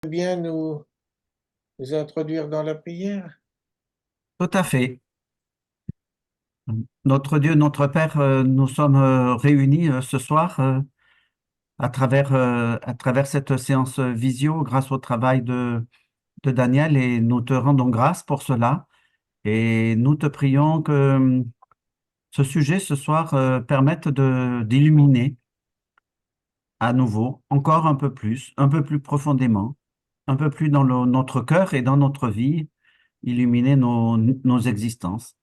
Bien nous introduire dans la prière. Tout à fait. Notre Dieu, notre Père, nous sommes réunis ce soir à travers cette séance visio grâce au travail de Daniel et nous te rendons grâce pour cela et nous te prions que ce sujet ce soir permette d'illuminer à nouveau, encore un peu plus profondément, un peu plus dans notre cœur et dans notre vie, illuminer nos existences.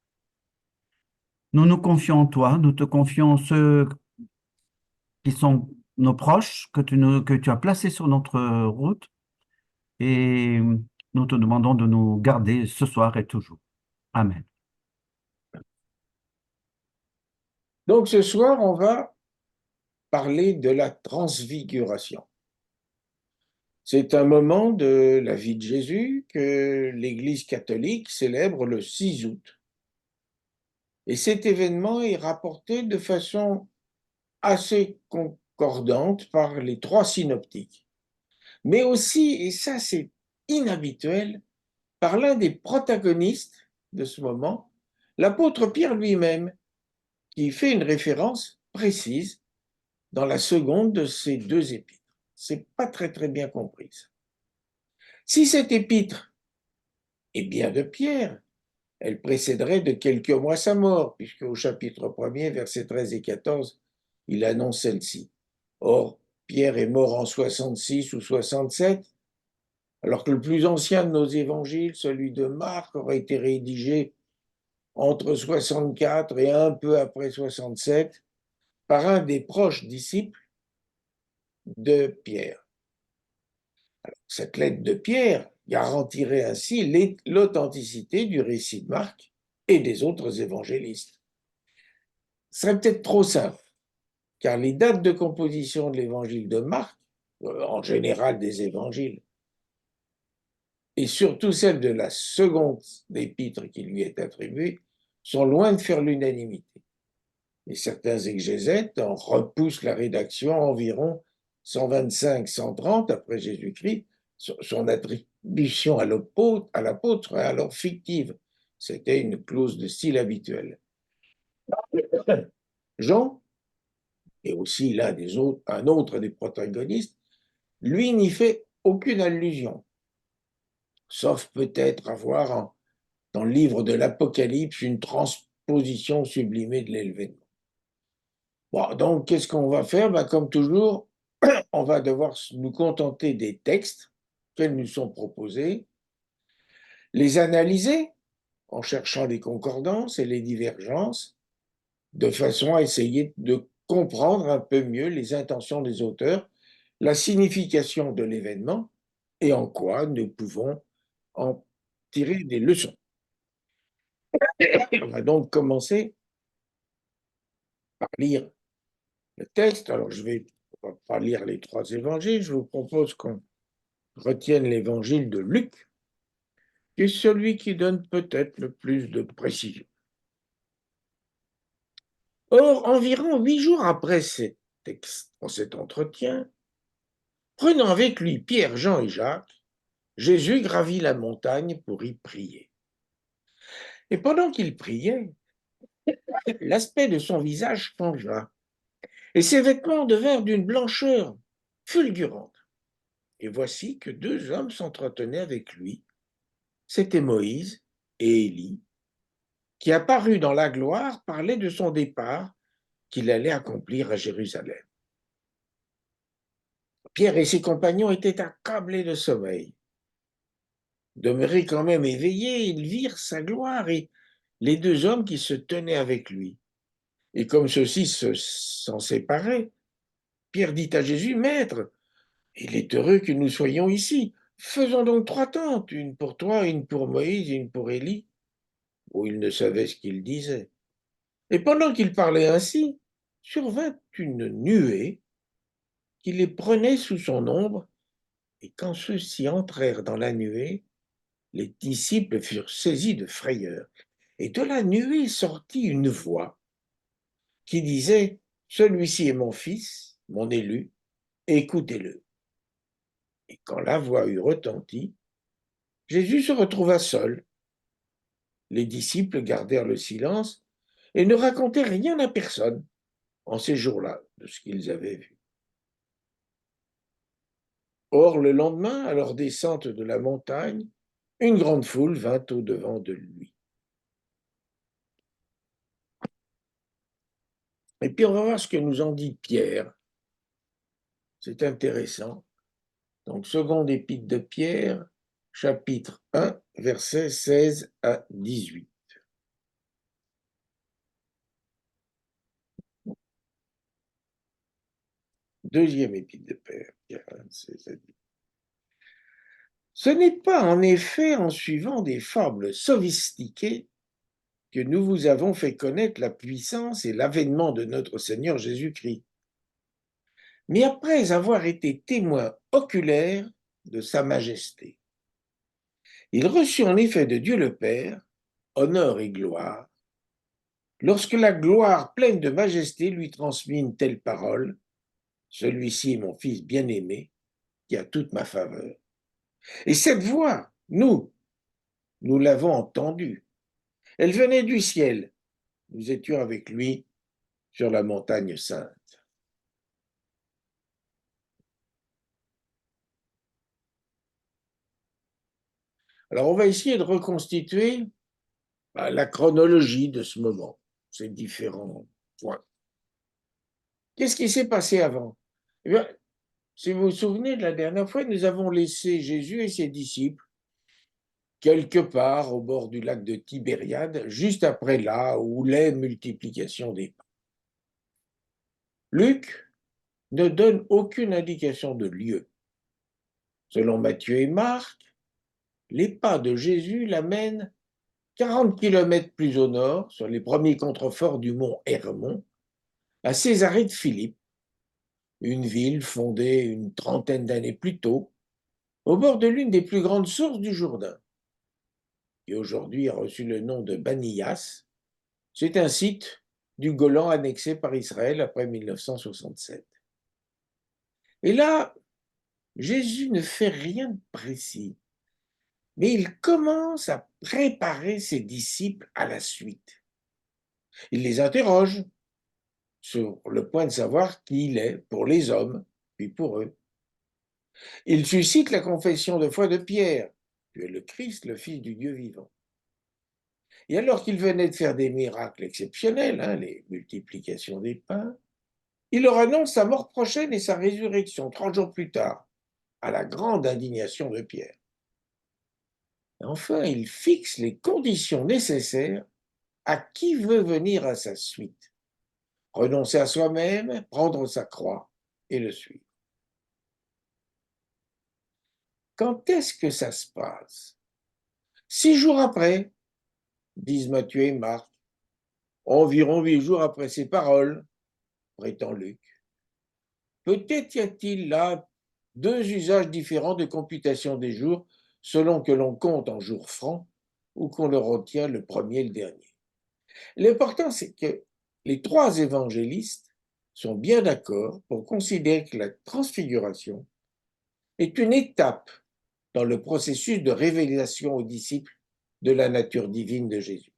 Nous nous confions en toi, nous te confions ceux qui sont nos proches que tu as placés sur notre route et nous te demandons de nous garder ce soir et toujours. Amen. Donc ce soir, on va parler de la transfiguration. C'est un moment de la vie de Jésus que l'Église catholique célèbre le 6 août. Et cet événement est rapporté de façon assez concordante par les trois synoptiques, mais aussi, et ça c'est inhabituel, par l'un des protagonistes de ce moment, l'apôtre Pierre lui-même, qui fait une référence précise dans la seconde de ces deux épîtres. C'est pas très bien compris. Si cette épître est bien de Pierre, elle précéderait de quelques mois sa mort, puisque au chapitre 1er, versets 13 et 14, il annonce celle-ci. Or, Pierre est mort en 66 ou 67, alors que le plus ancien de nos évangiles, celui de Marc, aurait été rédigé entre 64 et un peu après 67 par un des proches disciples de Pierre. Cette lettre de Pierre garantirait ainsi l'authenticité du récit de Marc et des autres évangélistes. Ce serait peut-être trop simple, car les dates de composition de l'évangile de Marc, en général des évangiles, et surtout celles de la seconde épître qui lui est attribuée, sont loin de faire l'unanimité. Et certains exégètes en repoussent la rédaction à environ 125-130 après Jésus-Christ. Son attribution à l'apôtre est alors fictive. C'était une clause de style habituelle. Jean, et aussi un autre des protagonistes, lui n'y fait aucune allusion, sauf peut-être avoir dans le livre de l'Apocalypse une transposition sublimée de l'événement. Bon, donc, qu'est-ce qu'on va faire? Ben, comme toujours, on va devoir nous contenter des textes qu'elles nous sont proposés, les analyser en cherchant les concordances et les divergences, de façon à essayer de comprendre un peu mieux les intentions des auteurs, la signification de l'événement et en quoi nous pouvons en tirer des leçons. On va donc commencer par lire le texte. Alors, on va pas lire les trois évangiles, je vous propose qu'on retienne l'évangile de Luc, qui est celui qui donne peut-être le plus de précision. Or, environ 8 jours après cet entretien, prenant avec lui Pierre, Jean et Jacques, Jésus gravit la montagne pour y prier. Et pendant qu'il priait, l'aspect de son visage changea, et ses vêtements devinrent d'une blancheur fulgurante. Et voici que deux hommes s'entretenaient avec lui. C'étaient Moïse et Élie, qui apparut dans la gloire, parlait de son départ qu'il allait accomplir à Jérusalem. Pierre et ses compagnons étaient accablés de sommeil. Demeurés quand même éveillés, ils virent sa gloire et les deux hommes qui se tenaient avec lui. Et comme ceux-ci s'en séparaient, Pierre dit à Jésus, Maître, il est heureux que nous soyons ici. Faisons donc trois tentes, une pour toi, une pour Moïse, une pour Élie. Où il ne savait ce qu'il disait. Et pendant qu'il parlait ainsi, survint une nuée qui les prenait sous son ombre, et quand ceux-ci entrèrent dans la nuée, les disciples furent saisis de frayeur. Et de la nuée sortit une voix qui disait, Celui-ci est mon fils, mon élu, écoutez-le. Et quand la voix eut retenti, Jésus se retrouva seul. Les disciples gardèrent le silence et ne racontaient rien à personne en ces jours-là de ce qu'ils avaient vu. Or, le lendemain, à leur descente de la montagne, une grande foule vint au-devant de lui. Et puis, on va voir ce que nous en dit Pierre. C'est intéressant. Donc, seconde épître de Pierre, chapitre 1, versets 16 à 18. Deuxième épître de Pierre, 1, 16 à 18. Ce n'est pas en effet en suivant des fables sophistiquées que nous vous avons fait connaître la puissance et l'avènement de notre Seigneur Jésus-Christ, mais après avoir été témoins oculaires de sa majesté. Il reçut en effet de Dieu le Père honneur et gloire, lorsque la gloire pleine de majesté lui transmit une telle parole: celui-ci est mon Fils bien-aimé, qui a toute ma faveur. Et cette voix, nous l'avons entendue. Elle venait du ciel. Nous étions avec lui sur la montagne sainte. Alors, on va essayer de reconstituer la chronologie de ce moment, ces différents points. Qu'est-ce qui s'est passé avant? Eh bien, si vous vous souvenez, de la dernière fois, nous avons laissé Jésus et ses disciples quelque part au bord du lac de Tibériade, juste après là où les multiplications des pains. Luc ne donne aucune indication de lieu. Selon Matthieu et Marc, les pas de Jésus l'amènent 40 kilomètres plus au nord, sur les premiers contreforts du mont Hermon, à Césarée de Philippe, une ville fondée une trentaine d'années plus tôt, au bord de l'une des plus grandes sources du Jourdain, qui aujourd'hui a reçu le nom de Baniyas. C'est un site du Golan annexé par Israël après 1967. Et là, Jésus ne fait rien de précis, mais il commence à préparer ses disciples à la suite. Il les interroge sur le point de savoir qui il est pour les hommes, puis pour eux. Il suscite la confession de foi de Pierre: tu es le Christ, le Fils du Dieu vivant. Et alors qu'il venait de faire des miracles exceptionnels, les multiplications des pains, il leur annonce sa mort prochaine et sa résurrection 30 jours plus tard, à la grande indignation de Pierre. Et enfin, il fixe les conditions nécessaires à qui veut venir à sa suite: renoncer à soi-même, prendre sa croix et le suivre. Quand est-ce que ça se passe? 6 jours après, disent Matthieu et Marc, environ 8 jours après ces paroles, prétend Luc. Peut-être y a-t-il là 2 usages différents de computation des jours, selon que l'on compte en jours francs ou qu'on le retient le premier et le dernier. L'important, c'est que les 3 évangélistes sont bien d'accord pour considérer que la transfiguration est une étape dans le processus de révélation aux disciples de la nature divine de Jésus.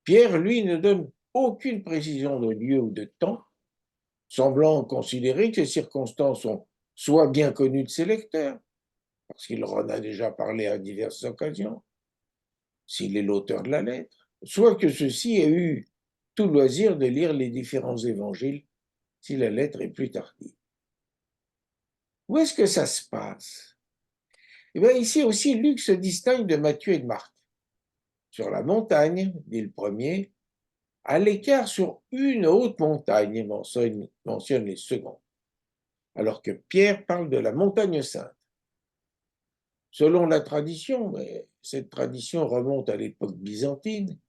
Pierre, lui, ne donne aucune précision de lieu ou de temps, semblant considérer que ces circonstances sont soit bien connues de ses lecteurs, parce qu'il en a déjà parlé à diverses occasions, s'il est l'auteur de la lettre, soit que ceux-ci aient eu tout loisir de lire les différents évangiles si la lettre est plus tardive. Où est-ce que ça se passe? Eh bien, ici aussi, Luc se distingue de Matthieu et de Marc. Sur la montagne, dit le premier, à l'écart sur une haute montagne, mentionne les seconds, alors que Pierre parle de la montagne sainte. Selon la tradition, mais cette tradition remonte à l'époque byzantine,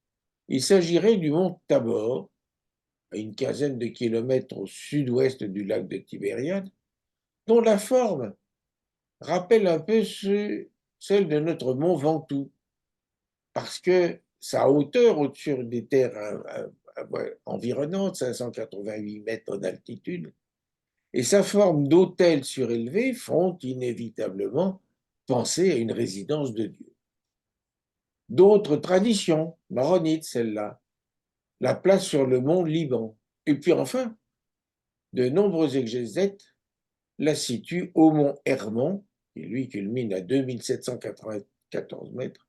il s'agirait du mont Tabor, à une quinzaine de kilomètres au sud-ouest du lac de Tibériade, dont la forme rappelle un peu celle de notre mont Ventoux, parce que sa hauteur au-dessus des terres environnantes, 588 mètres d'altitude, et sa forme d'autel surélevé font inévitablement penser à une résidence de Dieu. D'autres traditions, maronites celle-là, la place sur le mont Liban. Et puis enfin, de nombreux exégètes la situent au mont Hermon, qui lui culmine à 2794 mètres,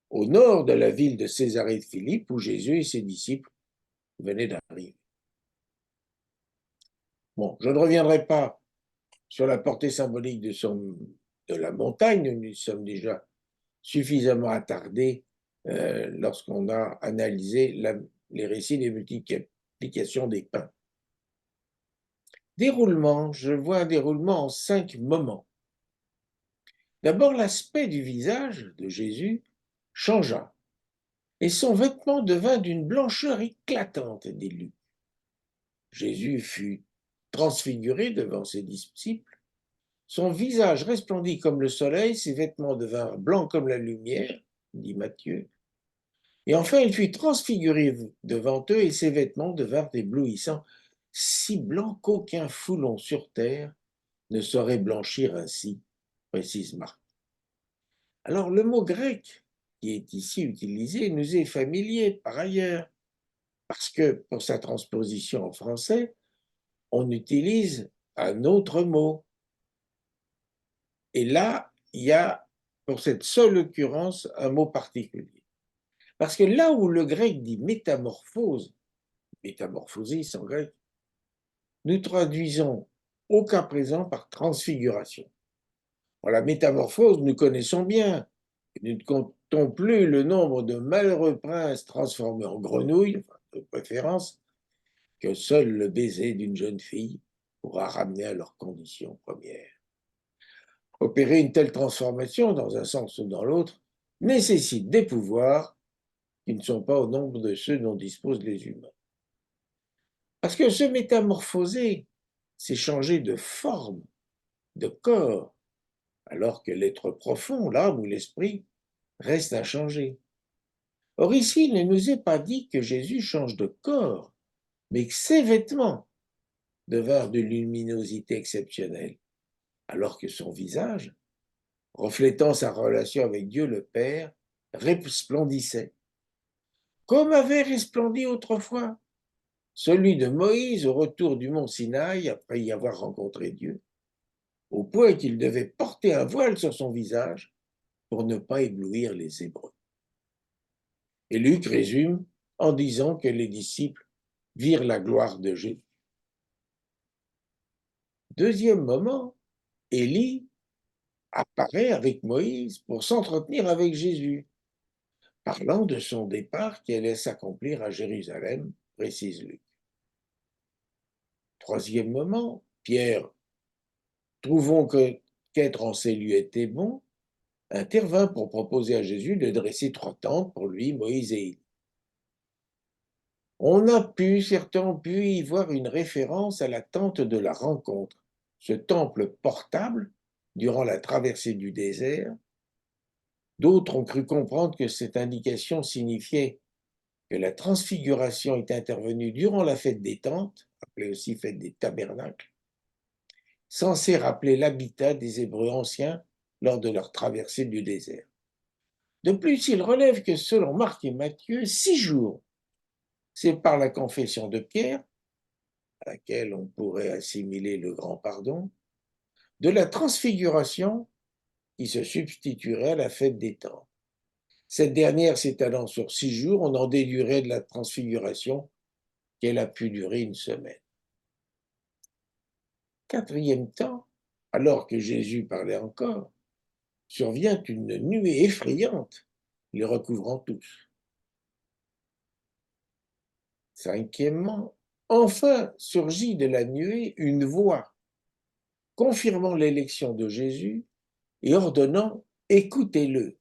au nord de la ville de Césarée de Philippe, où Jésus et ses disciples venaient d'arriver. Bon, je ne reviendrai pas sur la portée symbolique de la montagne, nous y sommes déjà suffisamment attardés lorsqu'on a analysé les récits des multiplications des pains. Déroulement, je vois un déroulement en 5 moments. D'abord, l'aspect du visage de Jésus changea, et son vêtement devint d'une blancheur éclatante et d'élue. Jésus fut transfiguré devant ses disciples, son visage resplendit comme le soleil, ses vêtements devinrent blancs comme la lumière, dit Matthieu, et enfin il fut transfiguré devant eux et ses vêtements devinrent éblouissants, si blancs qu'aucun foulon sur terre ne saurait blanchir ainsi, précise Marc. Alors le mot grec qui est ici utilisé nous est familier par ailleurs, parce que pour sa transposition en français, on utilise un autre mot. Et là, il y a, pour cette seule occurrence, un mot particulier. Parce que là où le grec dit métamorphose, métamorphosis en grec, nous traduisons au cas présent par transfiguration. Bon, la métamorphose, nous connaissons bien. Nous ne comptons plus le nombre de malheureux princes transformés en grenouilles, de préférence, que seul le baiser d'une jeune fille pourra ramener à leur condition première. Opérer une telle transformation, dans un sens ou dans l'autre, nécessite des pouvoirs qui ne sont pas au nombre de ceux dont disposent les humains. Parce que se métamorphoser, c'est changer de forme, de corps, alors que l'être profond, l'âme ou l'esprit, reste inchangé. Or ici, il ne nous est pas dit que Jésus change de corps, mais que ses vêtements devinrent de luminosité exceptionnelle, alors que son visage, reflétant sa relation avec Dieu le Père, resplendissait, comme avait resplendi autrefois celui de Moïse au retour du mont Sinaï après y avoir rencontré Dieu, au point qu'il devait porter un voile sur son visage pour ne pas éblouir les Hébreux. Et Luc résume en disant que les disciples virent la gloire de Jésus. Deuxième moment, Élie apparaît avec Moïse pour s'entretenir avec Jésus, parlant de son départ qui allait s'accomplir à Jérusalem, précise Luc. Troisième moment, Pierre, trouvant qu'être en ces lieux était bon, intervint pour proposer à Jésus de dresser 3 tentes pour lui, Moïse et Élie. Certains ont pu y voir une référence à la tente de la rencontre, ce temple portable durant la traversée du désert. D'autres ont cru comprendre que cette indication signifiait que la transfiguration est intervenue durant la fête des tentes, appelée aussi fête des tabernacles, censée rappeler l'habitat des Hébreux anciens lors de leur traversée du désert. De plus, il relève que selon Marc et Matthieu, 6 jours séparent la confession de Pierre, à laquelle on pourrait assimiler le grand pardon, de la transfiguration qui se substituerait à la fête des tentes. Cette dernière s'étalant sur 6 jours, on en déduirait de la transfiguration qu'elle a pu durer 1 semaine. Quatrième temps, alors que Jésus parlait encore, survient une nuée effrayante, les recouvrant tous. Cinquièmement, enfin surgit de la nuée une voix, confirmant l'élection de Jésus et ordonnant « écoutez-le ».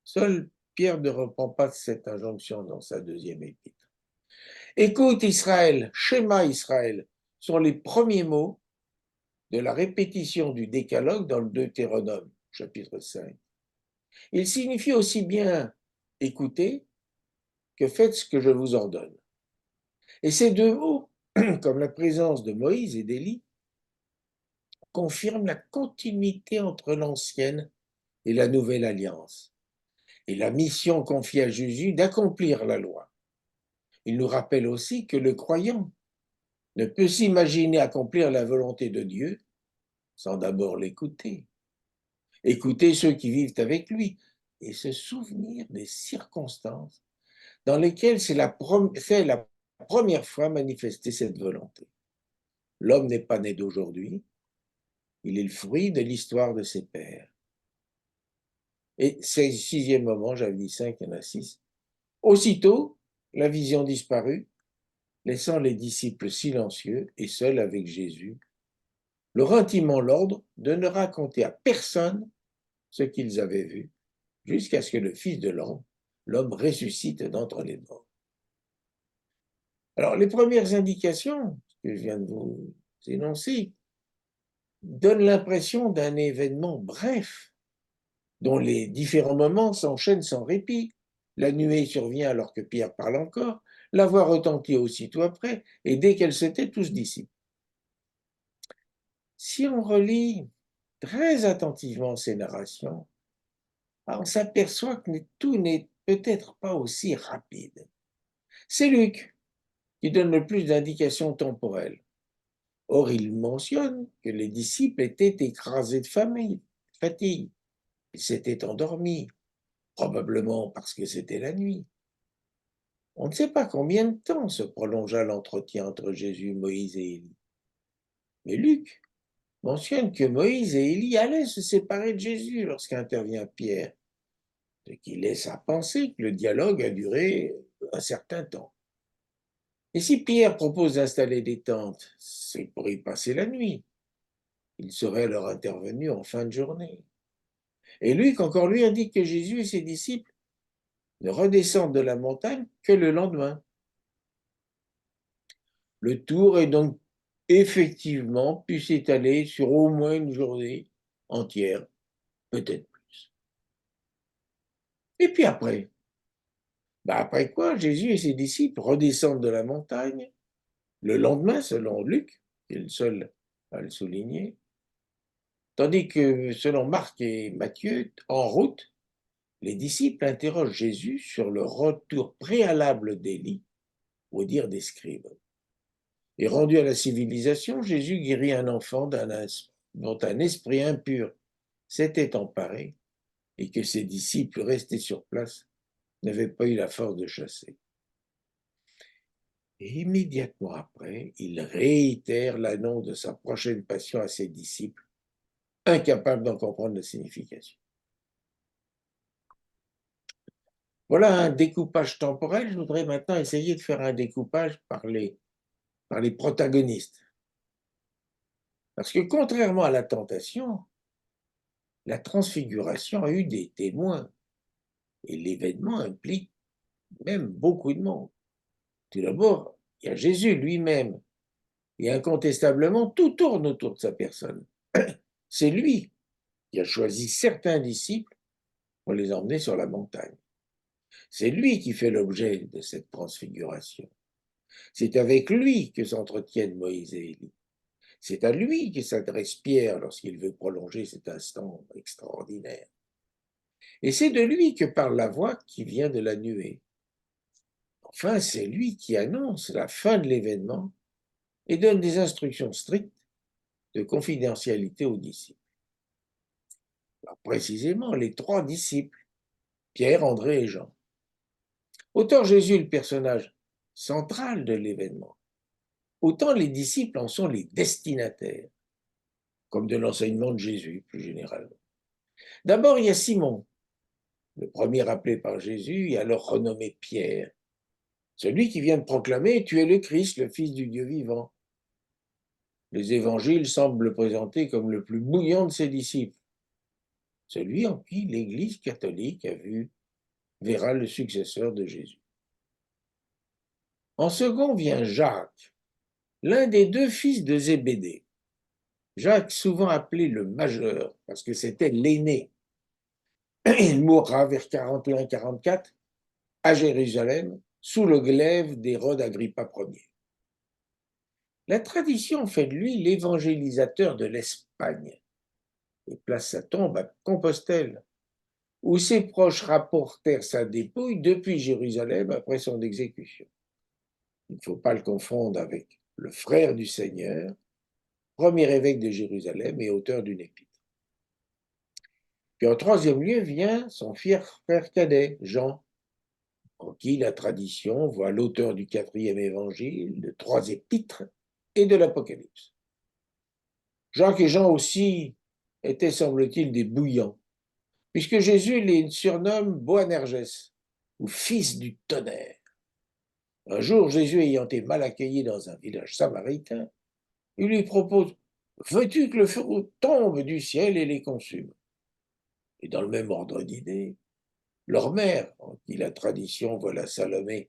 Seul Pierre ne reprend pas cette injonction dans sa deuxième épître. « Écoute Israël, Shema Israël » sont les premiers mots de la répétition du décalogue dans le Deutéronome, chapitre 5. Il signifie aussi bien « écoutez » que « faites ce que je vous ordonne ». Et ces deux mots, comme la présence de Moïse et d'Élie, confirme la continuité entre l'ancienne et la nouvelle alliance, et la mission confiée à Jésus d'accomplir la loi. Il nous rappelle aussi que le croyant ne peut s'imaginer accomplir la volonté de Dieu sans d'abord l'écouter. Écouter ceux qui vivent avec lui et se souvenir des circonstances dans lesquelles c'est la première fois manifester cette volonté. L'homme n'est pas né d'aujourd'hui, il est le fruit de l'histoire de ses pères. Et c'est le sixième moment, j'avais dit 5, il y en a 6. Aussitôt, la vision disparut, laissant les disciples silencieux et seuls avec Jésus, leur intimant l'ordre de ne raconter à personne ce qu'ils avaient vu, jusqu'à ce que le Fils de l'homme ressuscite d'entre les morts. Alors, les premières indications que je viens de vous énoncer donnent l'impression d'un événement bref, dont les différents moments s'enchaînent sans répit. La nuée survient alors que Pierre parle encore, la voix retentit aussitôt après, et dès qu'elle s'était, tous dissipent. Si on relit très attentivement ces narrations, on s'aperçoit que tout n'est peut-être pas aussi rapide. C'est Luc qui donne le plus d'indications temporelles. Or, il mentionne que les disciples étaient écrasés de fatigue. Ils s'étaient endormis, probablement parce que c'était la nuit. On ne sait pas combien de temps se prolongea l'entretien entre Jésus, Moïse et Élie. Mais Luc mentionne que Moïse et Élie allaient se séparer de Jésus lorsqu'intervient Pierre, ce qui laisse à penser que le dialogue a duré un certain temps. Et si Pierre propose d'installer des tentes, c'est pour y passer la nuit. Il serait alors intervenu en fin de journée. Et Luc, encore lui, indique que Jésus et ses disciples ne redescendent de la montagne que le lendemain. Le tour est donc effectivement pu s'étaler sur au moins une journée entière, peut-être plus. Et puis après, après quoi, Jésus et ses disciples redescendent de la montagne le lendemain, selon Luc, qui est le seul à le souligner, tandis que selon Marc et Matthieu, en route, les disciples interrogent Jésus sur le retour préalable d'Élie, ou dire des scribes. Et rendu à la civilisation, Jésus guérit un enfant dont un esprit impur s'était emparé et que ses disciples restés sur place n'avaient pas eu la force de chasser. Et immédiatement après, il réitère l'annonce de sa prochaine passion à ses disciples, incapables d'en comprendre la signification. Voilà un découpage temporel. Je voudrais maintenant essayer de faire un découpage par les protagonistes. Parce que contrairement à la tentation, la transfiguration a eu des témoins et l'événement implique même beaucoup de monde. Tout d'abord, il y a Jésus lui-même et incontestablement tout tourne autour de sa personne. C'est lui qui a choisi certains disciples pour les emmener sur la montagne. C'est lui qui fait l'objet de cette transfiguration. C'est avec lui que s'entretiennent Moïse et Élie. C'est à lui que s'adresse Pierre lorsqu'il veut prolonger cet instant extraordinaire. Et c'est de lui que parle la voix qui vient de la nuée. Enfin, c'est lui qui annonce la fin de l'événement et donne des instructions strictes de confidentialité aux disciples. Alors, précisément, les trois disciples, Pierre, André et Jean. Autant Jésus est le personnage central de l'événement, autant les disciples en sont les destinataires, comme de l'enseignement de Jésus plus généralement. D'abord, il y a Simon, le premier appelé par Jésus et alors renommé Pierre, celui qui vient de proclamer « Tu es le Christ, le Fils du Dieu vivant ». Les évangiles semblent le présenter comme le plus bouillant de ses disciples, celui en qui l'Église catholique verra le successeur de Jésus. En second vient Jacques, l'un des deux fils de Zébédée. Jacques, souvent appelé le majeur, parce que c'était l'aîné. Il mourra vers 41-44 à Jérusalem, sous le glaive d'Hérode Agrippa Ier. La tradition fait de lui l'évangélisateur de campagne et place sa tombe à Compostelle, où ses proches rapportèrent sa dépouille depuis Jérusalem après son exécution. Il ne faut pas le confondre avec le frère du Seigneur, premier évêque de Jérusalem et auteur d'une épître. Puis en troisième lieu vient son fier frère cadet, Jean, en qui la tradition voit l'auteur du quatrième évangile, de 3 épîtres et de l'Apocalypse. Jacques et Jean aussi étaient, semble-t-il, des bouillants, puisque Jésus les surnomme Boanerges, ou fils du tonnerre. Un jour, Jésus ayant été mal accueilli dans un village samaritain, il lui propose « Veux-tu que le feu tombe du ciel et les consume ?» Et dans le même ordre d'idées, leur mère, en qui la tradition voit la Salomé,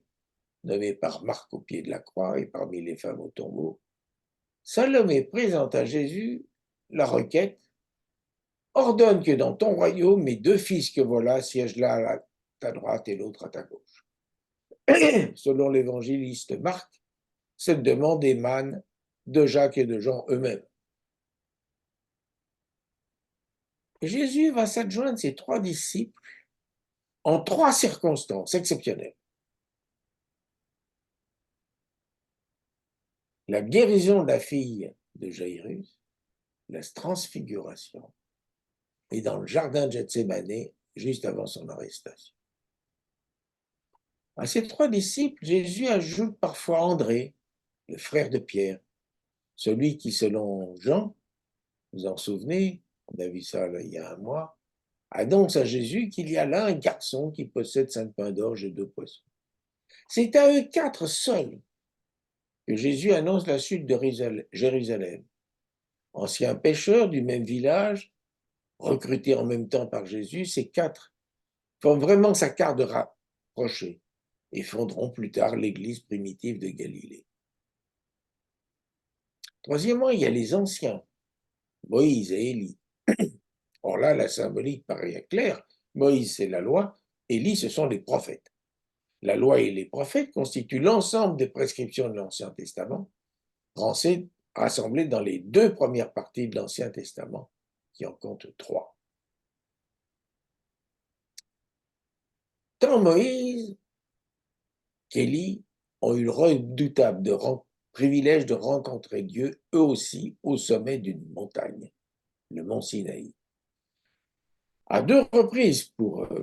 nommée par Marc au pied de la croix et parmi les femmes au tombeau, Salomé présente à Jésus la requête « Ordonne que dans ton royaume, mes 2 fils que voilà siègent l'un à ta droite et l'autre à ta gauche. » Selon l'évangéliste Marc, cette demande émane de Jacques et de Jean eux-mêmes. Jésus va s'adjoindre ses 3 disciples en 3 circonstances exceptionnelles. La guérison de la fille de Jairus, la transfiguration, et dans le jardin de Gethsémane, juste avant son arrestation. À ces 3 disciples, Jésus ajoute parfois André, le frère de Pierre, celui qui, selon Jean, vous en souvenez, on a vu ça là, il y a un mois, annonce à Jésus qu'il y a là un garçon qui possède 5 pains d'orge et 2 poissons. C'est à eux 4 seuls que Jésus annonce la chute de Jérusalem. Anciens pêcheurs du même village, recrutés en même temps par Jésus, ces 4 forment vraiment sa carte de rapprochée et fonderont plus tard l'église primitive de Galilée. Troisièmement, il y a les anciens, Moïse et Élie. Or là, la symbolique paraît claire. Moïse, c'est la loi, Élie, ce sont les prophètes. La loi et les prophètes constituent l'ensemble des prescriptions de l'Ancien Testament, rassemblées dans les 2 premières parties de l'Ancien Testament, qui en comptent 3. Tant Moïse qu'Élie ont eu le redoutable privilège de rencontrer Dieu, eux aussi, au sommet d'une montagne, le mont Sinaï. À 2 reprises,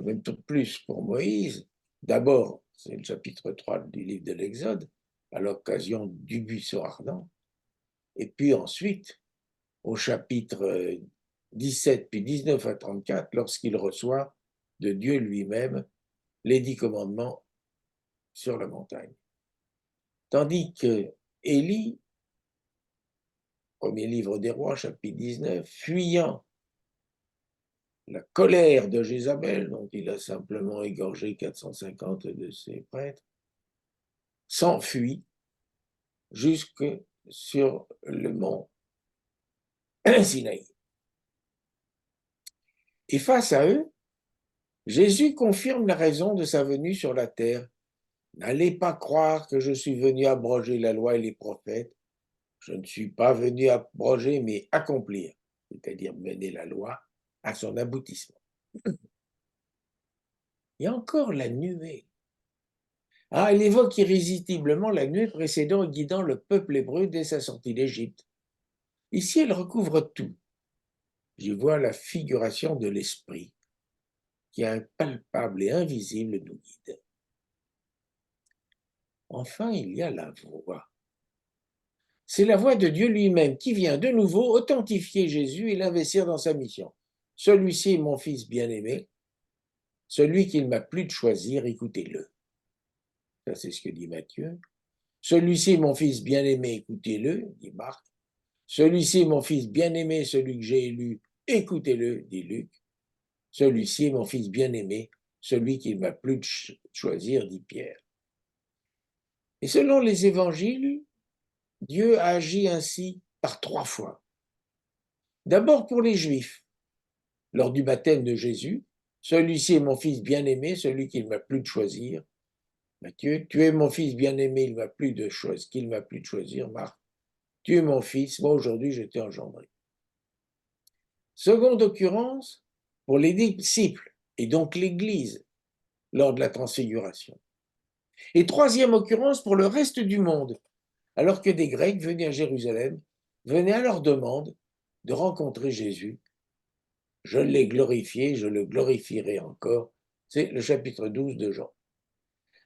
même tout plus pour Moïse, d'abord, c'est le chapitre 3 du livre de l'Exode, à l'occasion du buisson ardent, et puis ensuite, au chapitre 17 puis 19 à 34, lorsqu'il reçoit de Dieu lui-même les 10 commandements sur la montagne. Tandis que Élie, premier livre des rois, chapitre 19, fuyant la colère de Jézabel, dont il a simplement égorgé 450 de ses prêtres, s'enfuit jusque sur le mont Sinaï. Et face à eux, Jésus confirme la raison de sa venue sur la terre. N'allez pas croire que je suis venu abroger la loi et les prophètes. Je ne suis pas venu abroger, mais accomplir, c'est-à-dire mener la loi à son aboutissement. Il y a encore la nuée. Elle évoque irrésistiblement la nuée précédant et guidant le peuple hébreu dès sa sortie d'Égypte. Ici, elle recouvre tout. J'y vois la figuration de l'esprit qui, impalpable et invisible, nous guide. Enfin, il y a la voix. C'est la voix de Dieu lui-même qui vient de nouveau authentifier Jésus et l'investir dans sa mission. Celui-ci est mon fils bien-aimé, celui qu'il m'a plu de choisir, écoutez-le. Ça, c'est ce que dit Matthieu. Celui-ci est mon fils bien-aimé, écoutez-le, dit Marc. Celui-ci est mon fils bien-aimé, celui que j'ai élu, écoutez-le, dit Luc. Celui-ci est mon fils bien-aimé, celui qu'il m'a plu de choisir, dit Pierre. Et selon les évangiles, Dieu a agi ainsi par 3 fois. D'abord pour les Juifs, lors du baptême de Jésus, celui-ci est mon fils bien-aimé, celui qu'il m'a plu de choisir. Matthieu, tu es mon fils bien-aimé, qu'il m'a plu de choisir. Marc, tu es mon fils, moi aujourd'hui je t'ai engendré. Seconde occurrence pour les disciples et donc l'Église lors de la transfiguration. Et troisième occurrence pour le reste du monde, alors que des Grecs venus à Jérusalem venaient à leur demande de rencontrer Jésus. Je l'ai glorifié, je le glorifierai encore. C'est le chapitre 12 de Jean.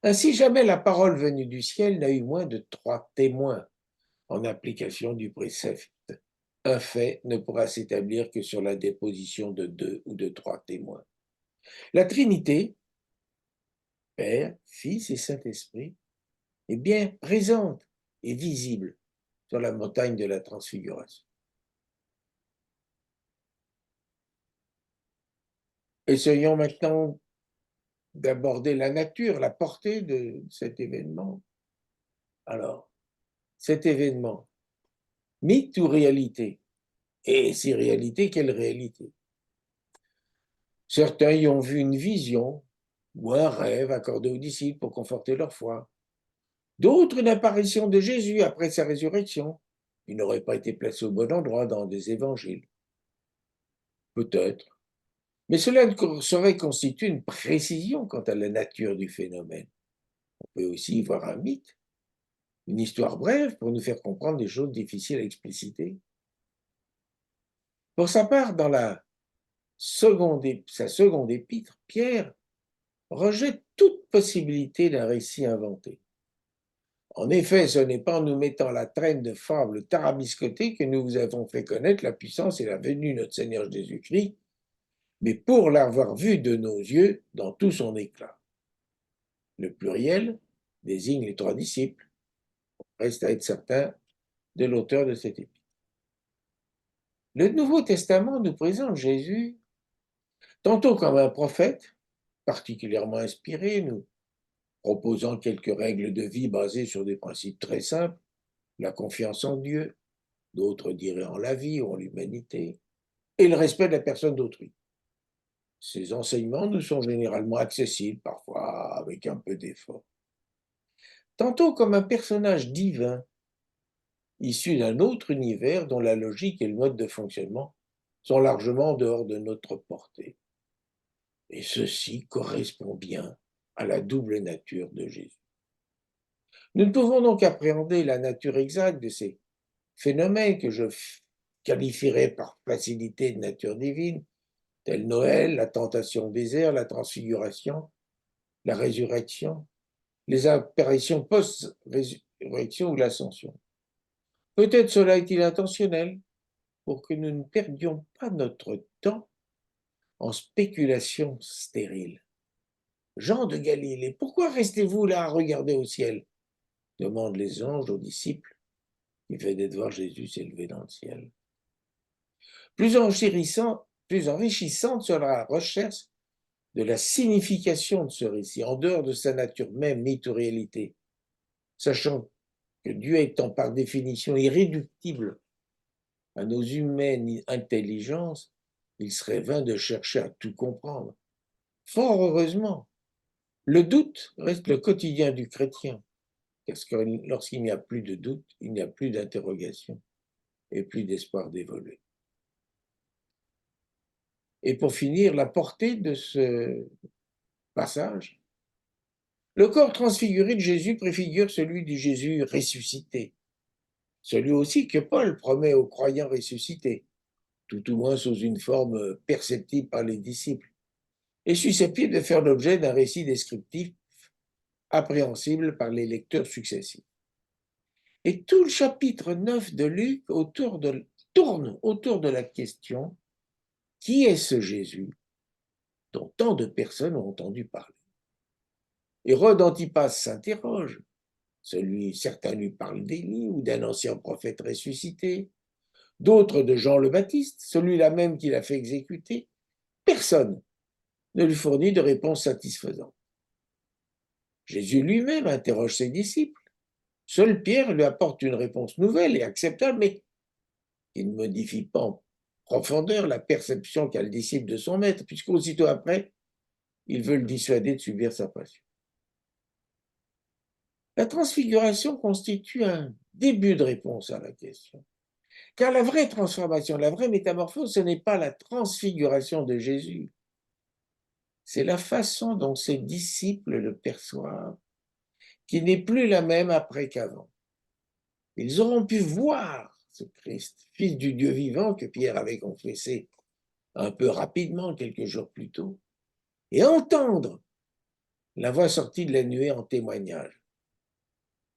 Ainsi, jamais la parole venue du ciel n'a eu moins de 3 témoins en application du précepte. Un fait ne pourra s'établir que sur la déposition de 2 ou de 3 témoins. La Trinité, Père, Fils et Saint-Esprit, est bien présente et visible sur la montagne de la Transfiguration. Essayons maintenant d'aborder la nature, la portée de cet événement. Alors, cet événement, mythe ou réalité? Et si réalité, quelle réalité? Certains y ont vu une vision ou un rêve accordé aux disciples pour conforter leur foi. D'autres, une apparition de Jésus après sa résurrection. Il n'aurait pas été placé au bon endroit dans des évangiles. Peut-être. Mais cela ne saurait constituer une précision quant à la nature du phénomène. On peut aussi y voir un mythe, une histoire brève pour nous faire comprendre des choses difficiles à expliciter. Pour sa part, dans sa seconde épître, Pierre rejette toute possibilité d'un récit inventé. En effet, ce n'est pas en nous mettant à la traîne de fables tarabiscotées que nous vous avons fait connaître la puissance et la venue de notre Seigneur Jésus-Christ, mais pour l'avoir vu de nos yeux dans tout son éclat. Le pluriel désigne les 3 disciples. Reste à être certain de l'auteur de cette épître. Le Nouveau Testament nous présente Jésus tantôt comme un prophète, particulièrement inspiré, nous proposant quelques règles de vie basées sur des principes très simples, la confiance en Dieu, d'autres diraient en la vie ou en l'humanité, et le respect de la personne d'autrui. Ces enseignements nous sont généralement accessibles, parfois avec un peu d'effort. Tantôt comme un personnage divin, issu d'un autre univers dont la logique et le mode de fonctionnement sont largement en dehors de notre portée. Et ceci correspond bien à la double nature de Jésus. Nous ne pouvons donc appréhender la nature exacte de ces phénomènes que je qualifierais par facilité de nature divine, tels Noël, la tentation au désert, la transfiguration, la résurrection, les apparitions post-résurrection ou l'ascension. Peut-être cela est-il intentionnel pour que nous ne perdions pas notre temps en spéculations stériles. Jean de Galilée, pourquoi restez-vous là à regarder au ciel? Demandent les anges aux disciples qui venaient de voir Jésus s'élever dans le ciel. Plus enrichissante sera la recherche de la signification de ce récit, en dehors de sa nature même, mythe ou réalité, sachant que Dieu étant par définition irréductible à nos humaines intelligences, il serait vain de chercher à tout comprendre. Fort heureusement, le doute reste le quotidien du chrétien, parce que lorsqu'il n'y a plus de doute, il n'y a plus d'interrogation et plus d'espoir d'évoluer. Et pour finir, la portée de ce passage, le corps transfiguré de Jésus préfigure celui du Jésus ressuscité, celui aussi que Paul promet aux croyants ressuscités, tout au moins sous une forme perceptible par les disciples, et susceptible de faire l'objet d'un récit descriptif appréhensible par les lecteurs successifs. Et tout le chapitre 9 de Luc tourne autour de la question: qui est ce Jésus dont tant de personnes ont entendu parler? Hérode Antipas s'interroge. Certains lui parlent d'Élie ou d'un ancien prophète ressuscité, d'autres de Jean le Baptiste, celui-là même qui l'a fait exécuter. Personne ne lui fournit de réponse satisfaisante. Jésus lui-même interroge ses disciples. Seul Pierre lui apporte une réponse nouvelle et acceptable, mais il ne modifie pas en profondeur la perception qu'a le disciple de son maître, puisqu'aussitôt après, il veut le dissuader de subir sa passion. La transfiguration constitue un début de réponse à la question. Car la vraie transformation, la vraie métamorphose, ce n'est pas la transfiguration de Jésus, c'est la façon dont ses disciples le perçoivent, qui n'est plus la même après qu'avant. Ils auront pu voir ce Christ, fils du Dieu vivant que Pierre avait confessé un peu rapidement quelques jours plus tôt, et entendre la voix sortie de la nuée en témoignage.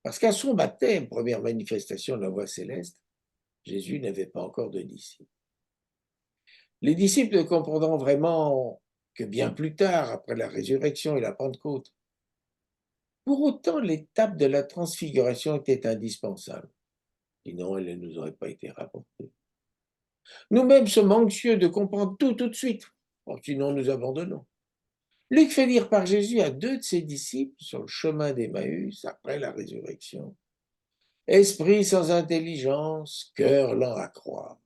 Parce qu'à son baptême, première manifestation de la voix céleste, Jésus n'avait pas encore de disciples. Les disciples ne comprendront vraiment que bien plus tard, après la résurrection et la Pentecôte. Pour autant, l'étape de la transfiguration était indispensable, sinon elle ne nous aurait pas été rapportée. Nous-mêmes sommes anxieux de comprendre tout de suite, sinon nous abandonnons. Luc fait dire par Jésus à deux de ses disciples sur le chemin d'Emmaüs après la résurrection: esprit sans intelligence, cœur lent à croire.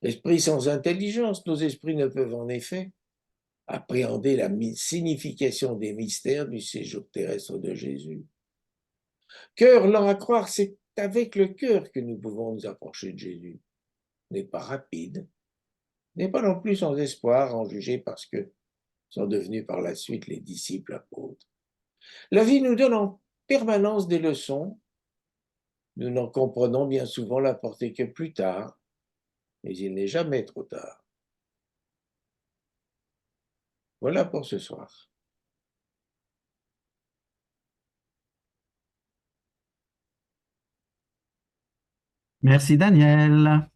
Esprit sans intelligence, nos esprits ne peuvent en effet appréhender la signification des mystères du séjour terrestre de Jésus. Cœur lent à croire, c'est avec le cœur que nous pouvons nous approcher de Jésus. N'est pas rapide, n'est pas non plus sans espoir, en juger parce que sont devenus par la suite les disciples apôtres. La vie nous donne en permanence des leçons. Nous n'en comprenons bien souvent la portée que plus tard, mais il n'est jamais trop tard. Voilà pour ce soir. Merci Daniel.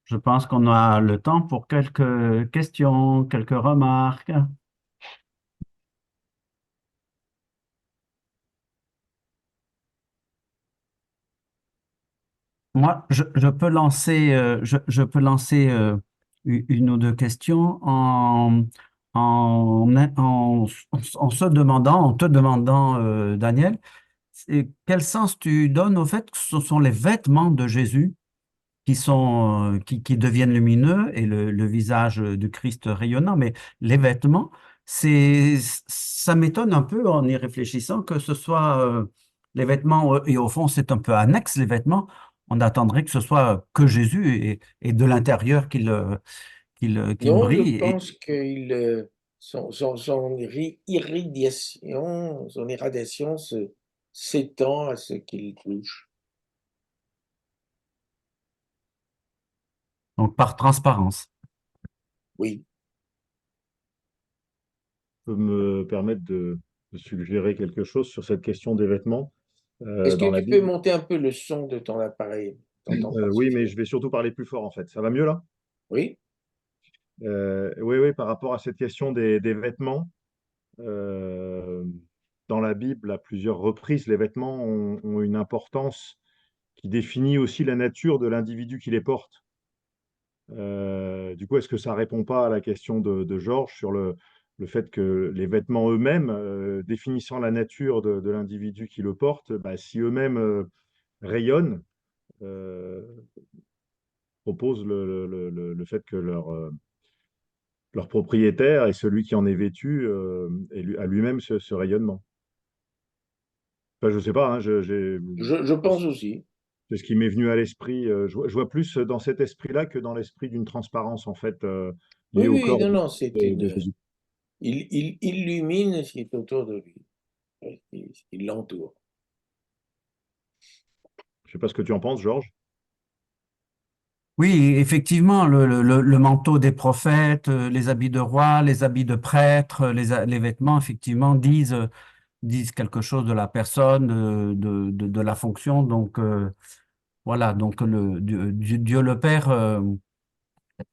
Je pense qu'on a le temps pour quelques questions, quelques remarques. Moi, je peux lancer, je peux lancer une ou deux questions en se demandant, en te demandant, Daniel, quel sens tu donnes au fait que ce sont les vêtements de Jésus qui deviennent lumineux et le visage du Christ rayonnant, mais les vêtements, ça m'étonne un peu en y réfléchissant que ce soit les vêtements, et au fond, c'est un peu annexe, les vêtements. On attendrait que ce soit que Jésus et de l'intérieur qu'il Non, je brille. pense que son irradiation s'étend à ce qu'il touche. Donc, par transparence. Oui. Peut me permettre de suggérer quelque chose sur cette question des vêtements. Est-ce que Dans la tu peux Bible. monter un peu le son de ton appareil? Je t'entends pas Oui, mais suffisamment. je vais surtout parler plus fort en fait. Ça va mieux là? Oui, Oui, oui, par rapport à cette question des vêtements, euh, dans la Bible, à plusieurs reprises, les vêtements ont une importance qui définit aussi la nature de l'individu qui les porte. Du coup, est-ce que ça répond pas à la question de Georges sur le fait que les vêtements eux-mêmes, définissant la nature de l'individu qui le porte, bah, si eux-mêmes rayonnent, euh, proposent le fait que leur propriétaire et celui qui en est vêtu a lui-même ce rayonnement. Enfin, je sais pas, hein, je pense aussi. c'est ce qui m'est venu à l'esprit. Je vois plus dans cet esprit-là que dans l'esprit d'une transparence, en fait, Oui, liée au oui, corps non, non, c'est de une. Jésus. Il illumine ce qui est autour de lui. Il l'entoure. Je sais pas ce que tu en penses, Georges. Oui, effectivement, le manteau des prophètes, les habits de roi, les habits de prêtre, les vêtements, effectivement, disent quelque chose de la personne, de la fonction. Donc, voilà, donc Dieu le Père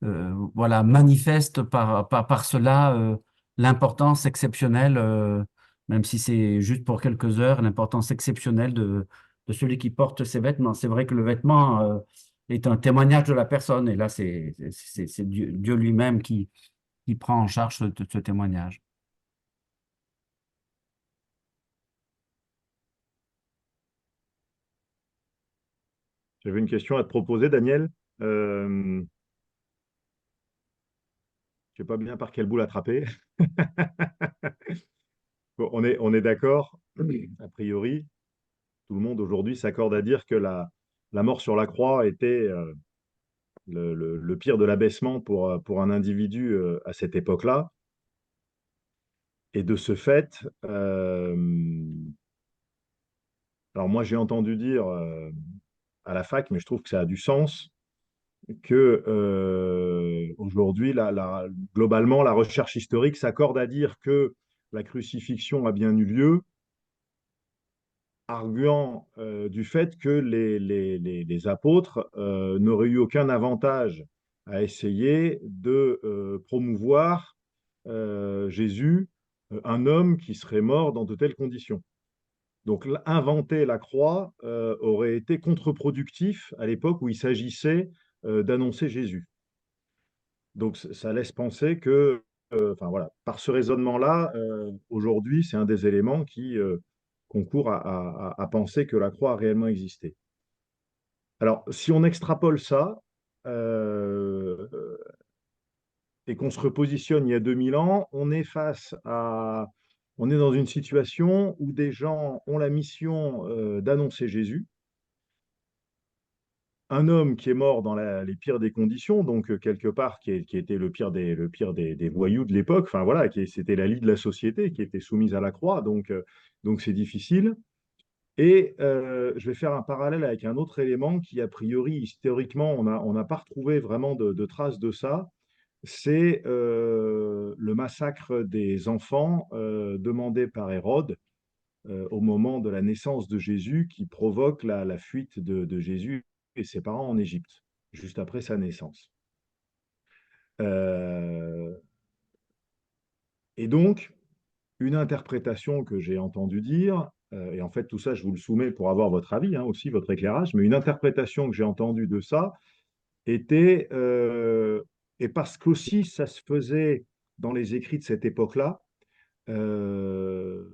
voilà, manifeste par cela l'importance exceptionnelle, même si c'est juste pour quelques heures, l'importance exceptionnelle de celui qui porte ses vêtements. C'est vrai que le vêtement est un témoignage de la personne, et là, c'est Dieu lui-même qui prend en charge ce témoignage. J'avais une question à te proposer, Daniel. Je sais pas bien par quel bout l'attraper. Bon, on est d'accord, a priori, tout le monde aujourd'hui s'accorde à dire que la la mort sur la croix était le pire de l'abaissement pour un individu à cette époque-là. Et de ce fait, alors moi j'ai entendu dire à la fac, mais je trouve que ça a du sens, que aujourd'hui, globalement, la recherche historique s'accorde à dire que la crucifixion a bien eu lieu, arguant du fait que les apôtres n'auraient eu aucun avantage à essayer de promouvoir Jésus, un homme qui serait mort dans de telles conditions. Donc, inventer la croix aurait été contre-productif à l'époque où il s'agissait d'annoncer Jésus. Donc, ça laisse penser que, enfin voilà, par ce raisonnement-là, aujourd'hui, c'est un des éléments qui concourt à penser que la croix a réellement existé. Alors, si on extrapole ça, euh, et qu'on se repositionne il y a 2000 ans, on est dans une situation où des gens ont la mission d'annoncer Jésus, un homme qui est mort dans les pires des conditions, donc quelque part qui était le pire des voyous de l'époque, enfin voilà, c'était la lie de la société qui était soumise à la croix, donc c'est difficile. Et je vais faire un parallèle avec un autre élément qui, a priori, historiquement, on n'a pas retrouvé vraiment de traces de ça. C'est le massacre des enfants demandé par Hérode au moment de la naissance de Jésus qui provoque la fuite de Jésus et ses parents en Égypte, juste après sa naissance. Euh, et donc, une interprétation que j'ai entendu dire, et en fait tout ça je vous le soumets pour avoir votre avis, hein, aussi votre éclairage, mais une interprétation que j'ai entendue de ça était, et parce qu'aussi ça se faisait dans les écrits de cette époque-là, euh,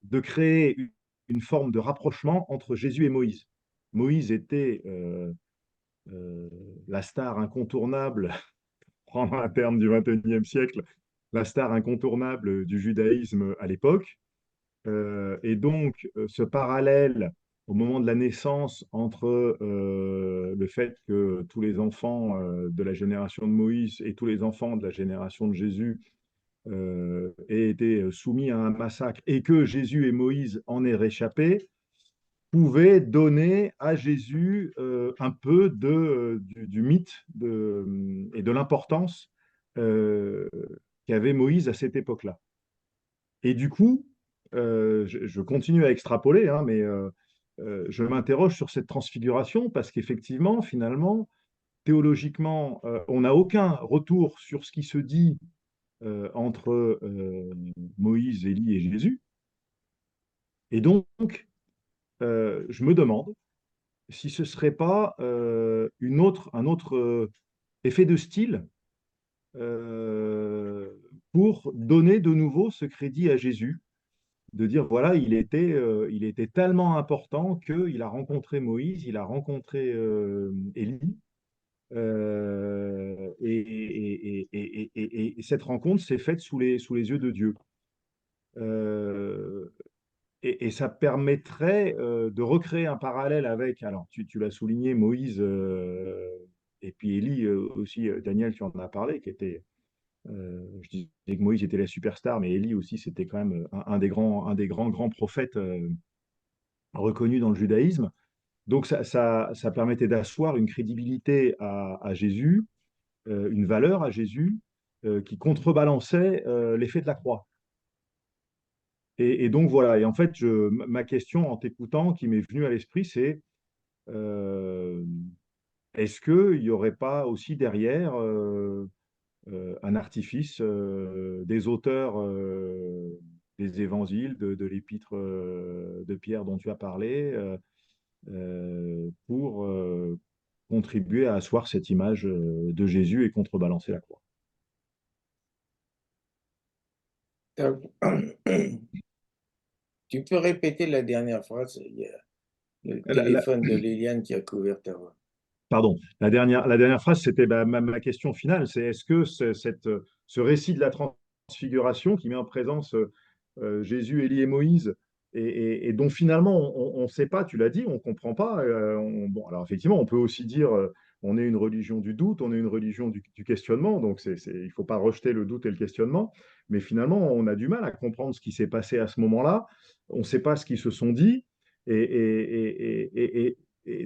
de créer une forme de rapprochement entre Jésus et Moïse. Moïse était euh, la star incontournable, pour prendre un terme du XXIe siècle, la star incontournable du judaïsme à l'époque. Et donc, ce parallèle au moment de la naissance entre le fait que tous les enfants de la génération de Moïse et tous les enfants de la génération de Jésus aient été soumis à un massacre et que Jésus et Moïse en aient réchappé, pouvait donner à Jésus un peu du mythe et de l'importance euh, qu'avait Moïse à cette époque-là. Et du coup, je continue à extrapoler, hein, mais je m'interroge sur cette transfiguration parce qu'effectivement, finalement, théologiquement, on n'a aucun retour sur ce qui se dit entre Moïse, Élie et Jésus. Et donc, je me demande si ce ne serait pas un autre effet de style euh, pour donner de nouveau ce crédit à Jésus, de dire, voilà, il était tellement important qu'il a rencontré Moïse, il a rencontré Élie, et cette rencontre s'est faite sous les yeux de Dieu. Euh, et ça permettrait de recréer un parallèle avec, alors tu l'as souligné, Moïse, et puis Élie aussi, Daniel, tu en as parlé, je disais que Moïse était la superstar, mais Élie aussi, c'était quand même un des grands prophètes reconnus dans le judaïsme. Donc ça permettait d'asseoir une crédibilité à Jésus, une valeur à Jésus, qui contrebalançait l'effet de la croix. Et donc voilà, et en fait, ma question en t'écoutant qui m'est venue à l'esprit, c'est euh, est-ce qu'il n'y aurait pas aussi derrière un artifice des auteurs des évangiles, de l'épître de Pierre dont tu as parlé, pour contribuer à asseoir cette image de Jésus et contrebalancer la croix. Tu peux répéter la dernière phrase? Il y a le La- la- téléphone de Liliane qui a couvert ta voix. Pardon, la dernière phrase, c'était ma question finale, c'est est-ce que ce récit de la transfiguration qui met en présence Jésus, Élie et Moïse et dont finalement on ne sait pas, tu l'as dit, on ne comprend pas. Bon, alors effectivement, on peut aussi dire on est une religion du doute, on est une religion du questionnement, donc il ne faut pas rejeter le doute et le questionnement, mais finalement, on a du mal à comprendre ce qui s'est passé à ce moment-là, on ne sait pas ce qu'ils se sont dit, et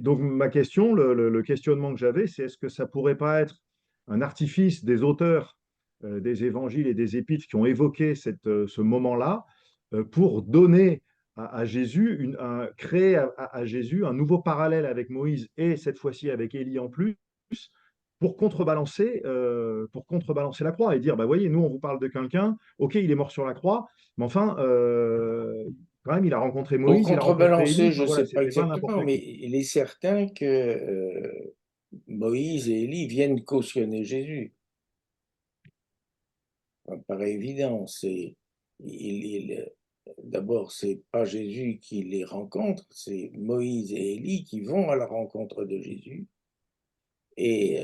donc ma question, le questionnement que j'avais, c'est est-ce que ça pourrait pas être un artifice des auteurs des évangiles et des épîtres qui ont évoqué ce moment-là pour donner à Jésus, créer à Jésus un nouveau parallèle avec Moïse et cette fois-ci avec Élie en plus, pour contrebalancer la croix et dire, bah voyez, nous on vous parle de quelqu'un, ok, il est mort sur la croix, mais enfin, quand même, il a rencontré Pour Moïse, il a rencontré Élie, contrebalancer, je enfin ne voilà, sais pas c'était pas exactement, n'importe mais qui. il est certain que Moïse et Élie viennent cautionner Jésus. Ça me paraît évident. D'abord, c'est pas Jésus qui les rencontre, c'est Moïse et Élie qui vont à la rencontre de Jésus. Et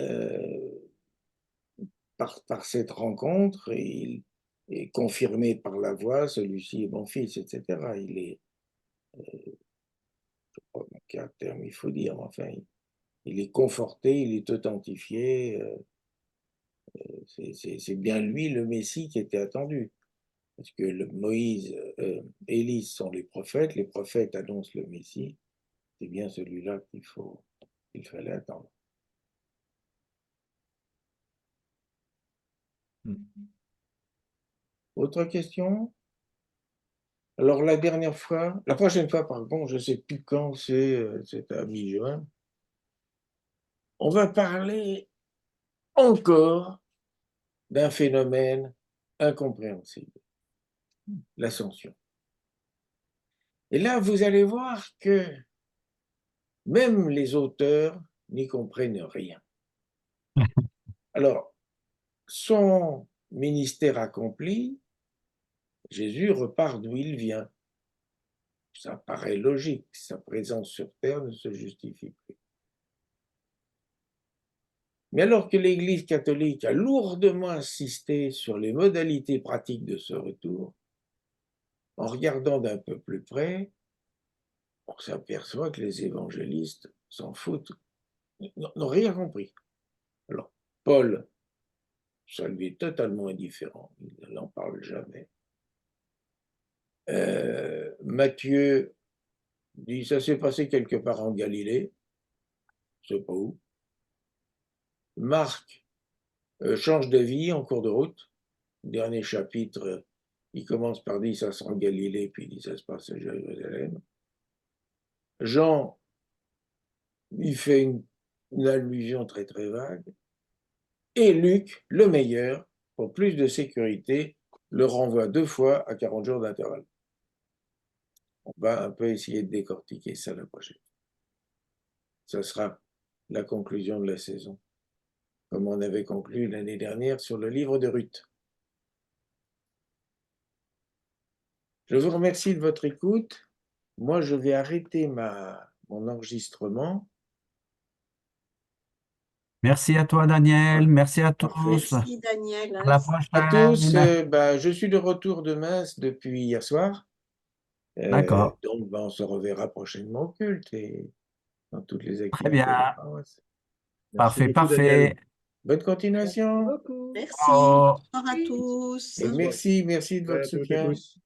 par cette rencontre, il est confirmé par la voix, celui-ci est mon fils, etc. Il est, je crois qu'un terme il faut dire, enfin, il est conforté, il est authentifié. C'est bien lui le Messie qui était attendu. Parce que Moïse, Élie sont les prophètes annoncent le Messie, c'est bien celui-là qu'il fallait attendre. Autre question? Alors la prochaine fois, pardon, je ne sais plus quand c'est à mi-juin, on va parler encore d'un phénomène incompréhensible, l'ascension. Et là, vous allez voir que même les auteurs n'y comprennent rien. Alors, son ministère accompli, Jésus repart d'où il vient. Ça paraît logique, sa présence sur terre ne se justifie plus. Mais alors que l'Église catholique a lourdement insisté sur les modalités pratiques de ce retour, en regardant d'un peu plus près, on s'aperçoit que les évangélistes s'en foutent, n'ont rien compris. Alors, Paul, ça lui est totalement indifférent, il n'en parle jamais. Matthieu dit, ça s'est passé quelque part en Galilée, je ne sais pas où. Marc change d'avis en cours de route. Dernier chapitre, il commence par dire ça sera en Galilée, puis il dit ça se passe à Jérusalem. Jean, il fait une allusion très très vague. Et Luc, le meilleur, pour plus de sécurité, le renvoie 2 fois à 40 jours d'intervalle. On va un peu essayer de décortiquer ça la prochaine. Ça sera la conclusion de la saison, comme on avait conclu l'année dernière sur le livre de Ruth. Je vous remercie de votre écoute. Moi, je vais arrêter mon enregistrement. Merci à toi, Daniel. Merci à Parfait. tous. Merci, Daniel. À la À tous, prochaine. je suis de retour demain depuis hier soir. D'accord. Donc, on se reverra prochainement au culte et dans toutes les Très bien. activités de la paroisse. Merci Parfait, beaucoup, Daniel. parfait. Bonne Merci continuation. beaucoup. Merci. Ciao. Bonsoir à tous. Et merci de Ouais, votre à toutes et soutien. tous.